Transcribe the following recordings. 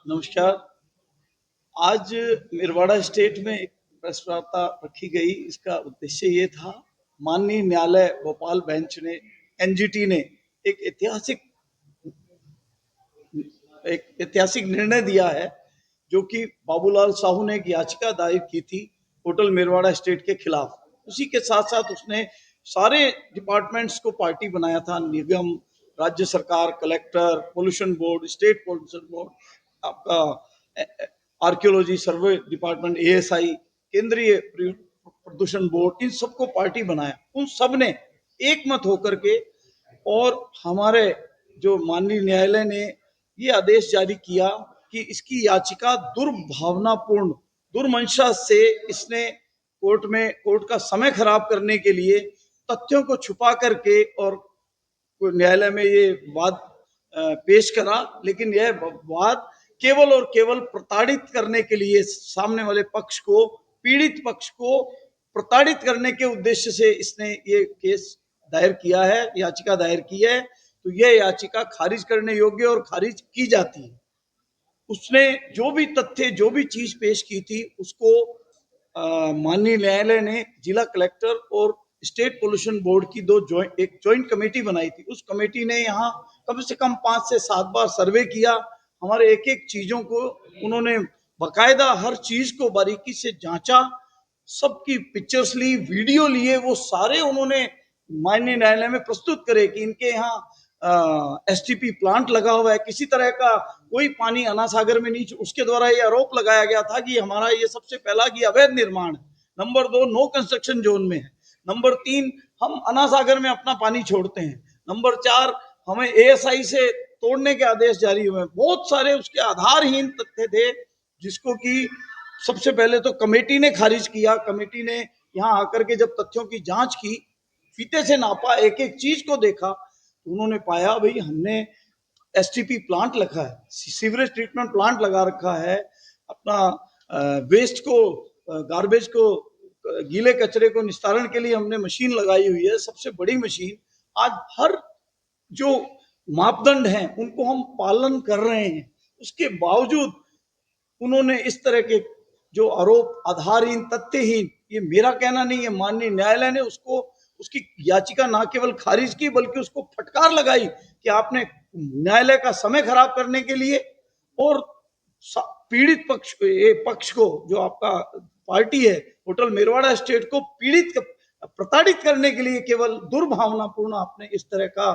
नमस्कार। आज मिरवाड़ा स्टेट में एक प्रेस वार्ता रखी गई। इसका उद्देश्य ये था, माननीय न्यायालय भोपाल बेंच ने, एनजीटी ने एक ऐतिहासिक निर्णय दिया है, जो कि बाबूलाल साहू ने एक याचिका दायर की थी होटल मिरवाड़ा स्टेट के खिलाफ। उसी के साथ साथ उसने सारे डिपार्टमेंट्स को पार्टी बनाया था, निगम, राज्य सरकार, collector, pollution board, state pollution board, आपका आर्कियोलॉजी सर्वे डिपार्टमेंट, एएसआई, केंद्रीय प्रदूषण बोर्ड, इन सबको पार्टी बनाया। उन सब ने एक मत होकर के, और हमारे जो माननीय न्यायालय ने ये आदेश जारी किया कि इसकी याचिका दुर्भावनापूर्ण, दुर्मंशा से इसने कोर्ट का समय खराब करने के लिए तथ्यों को छुपा करके और न्यायालय में ये वाद पेश करा। लेकिन यह वाद केवल और केवल प्रताड़ित करने के लिए, सामने वाले पक्ष को, पीड़ित पक्ष को प्रताड़ित करने के उद्देश्य से इसने ये केस दायर किया है, याचिका दायर की है। तो यह याचिका खारिज करने योग्य और खारिज की जाती है। उसने जो भी तथ्य, जो भी चीज पेश की थी, उसको माननीय न्यायालय ने जिला कलेक्टर और स्टेट पोल्यूशन बोर्ड की एक ज्वाइंट कमेटी बनाई थी। उस कमेटी ने यहाँ कम से कम 5 से 7 बार सर्वे किया। हमारे एक एक चीजों को उन्होंने बाकायदा हर चीज को बारीकी से जांचा, सबकी पिक्चर्स ली, वीडियो लिए, वो सारे उन्होंने माननीय न्यायालय में प्रस्तुत करे कि इनके यहाँ एसटीपी प्लांट लगा हुआ है, किसी तरह का कोई पानी अन्ना सागर में नहीं। उसके द्वारा ये आरोप लगाया गया था कि हमारा ये सबसे पहला कि अवैध निर्माण है, नंबर 2 नो कंस्ट्रक्शन जोन में है, नंबर 3 हम अन्ना सागर में अपना पानी छोड़ते हैं, नंबर 4 हमें एएसआई से तोड़ने के आदेश जारी हुए। बहुत सारे उसके आधारहीन तथ्य थे, जिसको कि सबसे पहले तो कमेटी ने खारिज किया। कमेटी ने यहाँ आकर के जब तथ्यों की जांच की, फीते से नापा, एक एक चीज को देखा, तो उन्होंने पाया भाई हमने एसटीपी प्लांट लगा है, सीवरेज ट्रीटमेंट प्लांट लगा रखा है, अपना वेस्ट को, गार्बेज को, गीले कचरे को निस्तारण के लिए हमने मशीन लगाई हुई है, सबसे बड़ी मशीन। आज हर जो मापदंड हैं उनको हम पालन कर रहे हैं, उसके बावजूद उन्होंने इस तरह के जो आरोप आधारहीन, तथ्यहीन, ये मेरा कहना नहीं है, माननीय न्यायालय ने उसकी याचिका ना केवल खारिज की बल्कि उसको फटकार लगाई कि आपने न्यायालय का समय खराब करने के लिए और पीड़ित पक्ष को, जो आपका पार्टी है होटल मिरवाड़ा स्टेट को प्रताड़ित करने के लिए केवल दुर्भावनापूर्ण आपने इस तरह का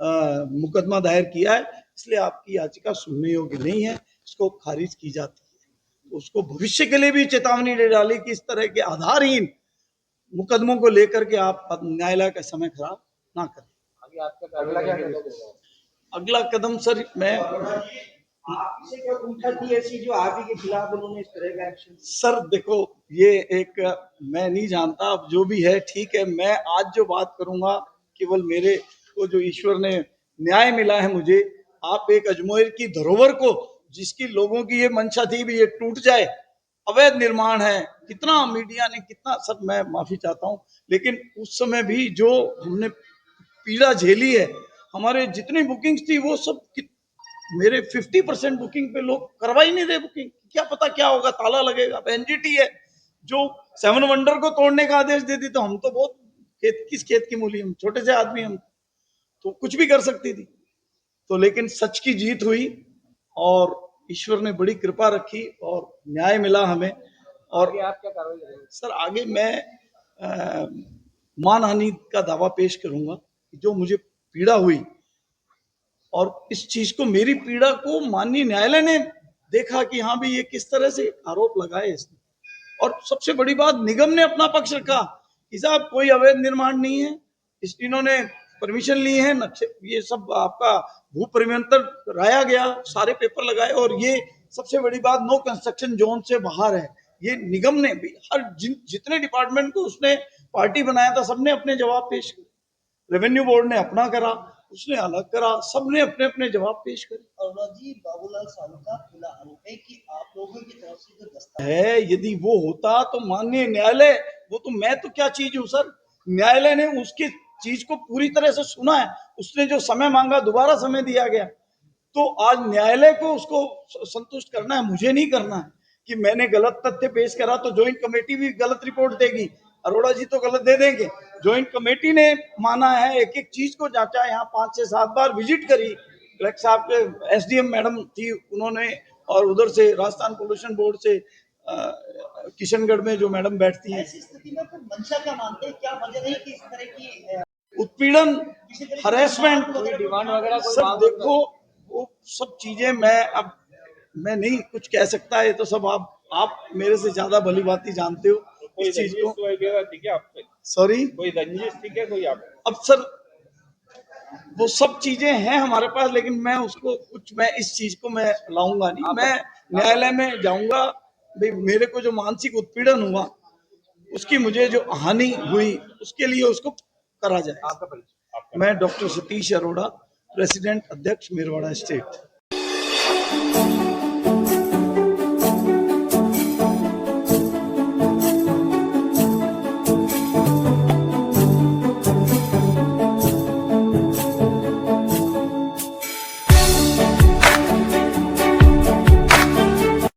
मुकदमा दायर किया है। इसलिए आपकी याचिका सुनने योग्य नहीं है, इसको खारिज की जाती है। उसको भविष्य के लिए भी चेतावनी दे डाली कि इस तरह के आधारहीन मुकदमों को लेकर के आप न्यायालय का समय खराब ना करें। आगे आपका अगला कदम सर, मैं आपसे क्या पूछा थी ऐसी जो आप ही के खिलाफ उन्होंने इस तरह का एक्शन? सर देखो, ये एक, मैं नहीं जानता, अब जो भी है ठीक है। मैं आज जो बात करूंगा, केवल मेरे को जो ईश्वर ने न्याय मिला है मुझे, आप एक अजमेर की धरोहर को, जिसकी लोगों की ये मंशा थी भी ये टूट जाए, अवैध निर्माण है, कितना मीडिया ने, कितना, सर मैं माफी चाहता हूं, लेकिन उस समय भी जो हमने पीड़ा झेली है, हमारे जितनी बुकिंग्स थी वो सब, मेरे 50% बुकिंग पे लोग करवा ही नहीं रहे बुकिंग। क्या पता क्या होगा, ताला लगेगा। एनजीटी है जो 7 वंडर को तोड़ने का आदेश देती, तो हम तो बहुत किस खेत की मूली, हम छोटे से आदमी, हम तो कुछ भी कर सकती थी। तो लेकिन सच की जीत हुई और ईश्वर ने बड़ी कृपा रखी और न्याय मिला हमें। और आप क्या कार्रवाई करेंगे? सर आगे मैं मानहानि का दावा पेश करूंगा, जो मुझे पीड़ा हुई, और इस चीज को, मेरी पीड़ा को माननीय न्यायालय ने देखा कि हाँ भी ये किस तरह से आरोप लगाए इसने। और सबसे बड़ी बात, निगम ने अपना पक्ष रखा कि साहब कोई अवैध निर्माण नहीं है, इन्होंने परमिशन ली है, नक्शे, ये सब आपका भू परिमंत्र कराया गया, सारे पेपर लगाए, और ये सबसे बड़ी बात, नो कंस्ट्रक्शन जोन से बाहर है। ये निगम ने भी हर जितने डिपार्टमेंट को उसने पार्टी बनाया था, सबने अपने जवाब पेश किए। रेवेन्यू बोर्ड ने अपना करा, उसने अलग करा, सबने अपने अपने जवाब पेश करे। जी, बाबूलाल साहू का खुला आरोप है कि आप लोगों की तरफ से जो दस्तावेज है, यदि वो होता तो माननीय न्यायालय, वो तो, मैं तो क्या चीज हूं सर, न्यायालय ने उसकी चीज को पूरी तरह से सुना है। उसने जो समय मांगा, दोबारा समय दिया गया। तो आज न्यायालय को उसको संतुष्ट करना है, मुझे नहीं करना है कि मैंने गलत तथ्य पेश करा तो ज्वाइंट कमेटी भी गलत रिपोर्ट देगी, अरोड़ा जी तो गलत दे देंगे। ज्वाइंट कमेटी ने माना है, एक एक चीज को जांचा, यहाँ 5 से 7 बार विजिट करी। कलेक्टर साहब के एसडीएम मैडम थी, उन्होंने, और उधर से राजस्थान पोल्यूशन बोर्ड से किशनगढ़ में जो मैडम बैठती हैं। ऐसी स्थिति में फिर मंशा क्या मानते हैं, क्या वजह रही कि इस तरह की उत्पीड़न, हरेसमेंट, डिमांड वगैरह कोई सब देखो, वो सब चीजें मैं नहीं कुछ कह सकता है, तो सब आप मेरे से ज्यादा भली भांति जानते हो इस चीज को। ठीक है आपसे सॉरी, कोई रंजिश ठीक है कोई आप अब सर वो सब चीजें हैं हमारे पास, लेकिन मैं उसको मैं इस चीज को मैं लाऊंगा नहीं। मैं न्यायालय में जाऊंगा, भाई मेरे को जो मानसिक उत्पीड़न हुआ, उसकी मुझे जो हानि हुई, उसके लिए उसको करा जाए। आपका परिचय। मैं डॉक्टर सतीश अरोड़ा, प्रेसिडेंट अध्यक्ष मेरवाड़ा स्टेट।